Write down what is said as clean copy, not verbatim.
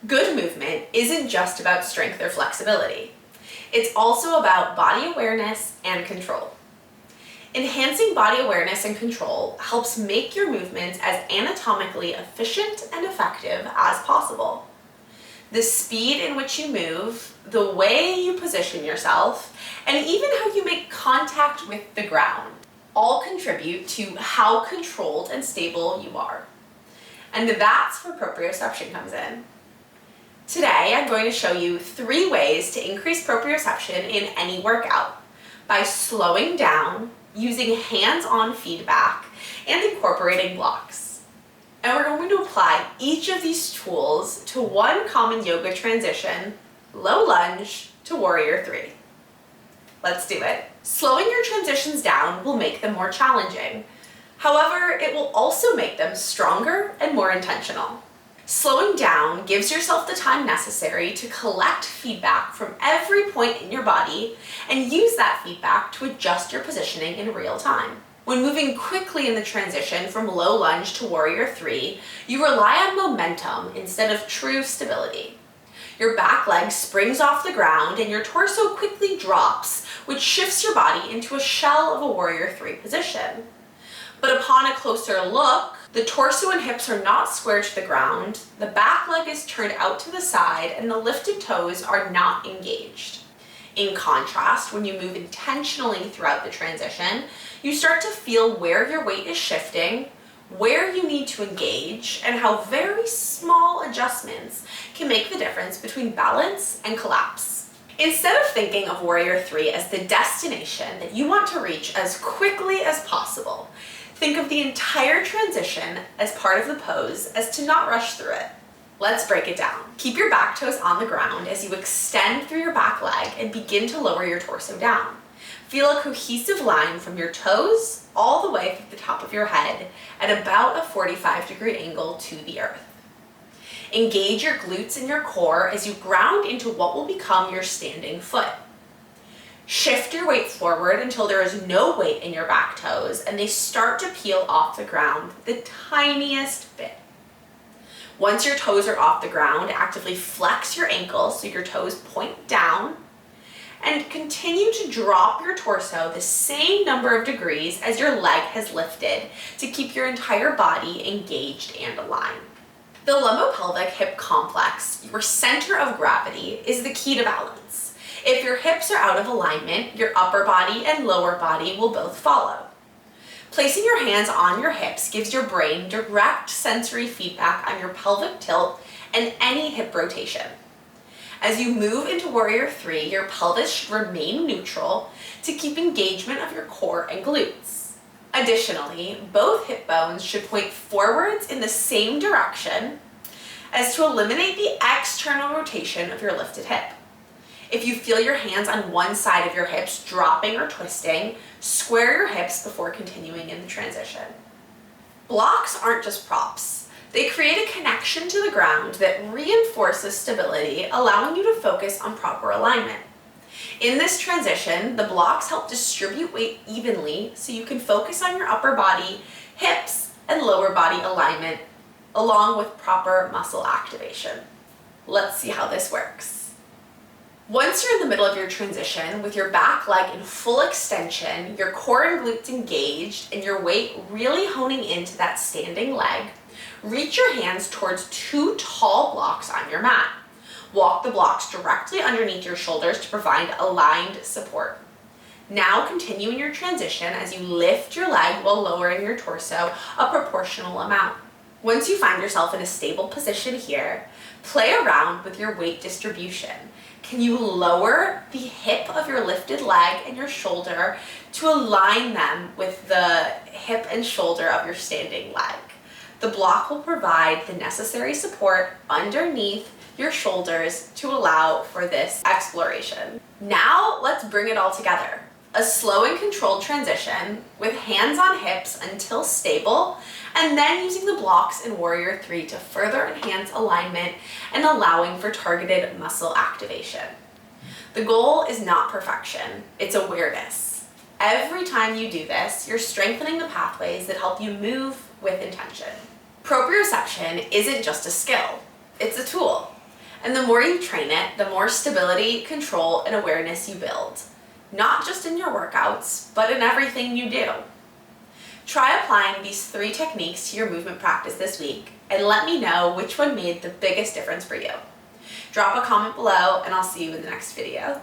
Good movement isn't just about strength or flexibility. It's also about body awareness and control. Enhancing body awareness and control helps make your movements as anatomically efficient and effective as possible. The speed in which you move, the way you position yourself, and even how you make contact with the ground all contribute to how controlled and stable you are. And that's where proprioception comes in. Today, I'm going to show you 3 ways to increase proprioception in any workout by slowing down, using hands-on feedback, and incorporating blocks. And we're going to apply each of these tools to one common yoga transition, low lunge to warrior 3. Let's do it. Slowing your transitions down will make them more challenging. However, it will also make them stronger and more intentional. Slowing down gives yourself the time necessary to collect feedback from every point in your body and use that feedback to adjust your positioning in real time. When moving quickly in the transition from low lunge to warrior 3, you rely on momentum instead of true stability. Your back leg springs off the ground and your torso quickly drops, which shifts your body into a shell of a warrior 3 position. But upon a closer look, the torso and hips are not square to the ground, the back leg is turned out to the side, and the lifted toes are not engaged. In contrast, when you move intentionally throughout the transition, you start to feel where your weight is shifting, where you need to engage, and how very small adjustments can make the difference between balance and collapse. Instead of thinking of warrior 3 as the destination that you want to reach as quickly as possible, think of the entire transition as part of the pose as to not rush through it. Let's break it down. Keep your back toes on the ground as you extend through your back leg and begin to lower your torso down. Feel a cohesive line from your toes all the way through the top of your head at about a 45-degree angle to the earth. Engage your glutes and your core as you ground into what will become your standing foot. Shift your weight forward until there is no weight in your back toes and they start to peel off the ground the tiniest bit. Once your toes are off the ground, actively flex your ankles so your toes point down and continue to drop your torso the same number of degrees as your leg has lifted to keep your entire body engaged and aligned. The lumbo-pelvic-hip complex, your center of gravity, is the key to balance. If your hips are out of alignment, your upper body and lower body will both follow. Placing your hands on your hips gives your brain direct sensory feedback on your pelvic tilt and any hip rotation. As you move into warrior 3, your pelvis should remain neutral to keep engagement of your core and glutes. Additionally, both hip bones should point forwards in the same direction as to eliminate the external rotation of your lifted hip. If you feel your hands on one side of your hips dropping or twisting, square your hips before continuing in the transition. Blocks aren't just props. They create a connection to the ground that reinforces stability, allowing you to focus on proper alignment. In this transition, the blocks help distribute weight evenly so you can focus on your upper body, hips, and lower body alignment, along with proper muscle activation. Let's see how this works. Once you're in the middle of your transition with your back leg in full extension, your core and glutes engaged, and your weight really honing into that standing leg, reach your hands towards 2 tall blocks on your mat. Walk the blocks directly underneath your shoulders to provide aligned support. Now continue in your transition as you lift your leg while lowering your torso a proportional amount. Once you find yourself in a stable position here, play around with your weight distribution. Can you lower the hip of your lifted leg and your shoulder to align them with the hip and shoulder of your standing leg? The block will provide the necessary support underneath your shoulders to allow for this exploration. Now let's bring it all together. A slow and controlled transition with hands on hips until stable, and then using the blocks in warrior 3 to further enhance alignment and allowing for targeted muscle activation. The goal is not perfection, it's awareness. Every time you do this, you're strengthening the pathways that help you move with intention. Proprioception isn't just a skill, it's a tool. And the more you train it, the more stability, control, and awareness you build. Not just in your workouts, but in everything you do. Try applying these 3 techniques to your movement practice this week and let me know which one made the biggest difference for you. Drop a comment below and I'll see you in the next video.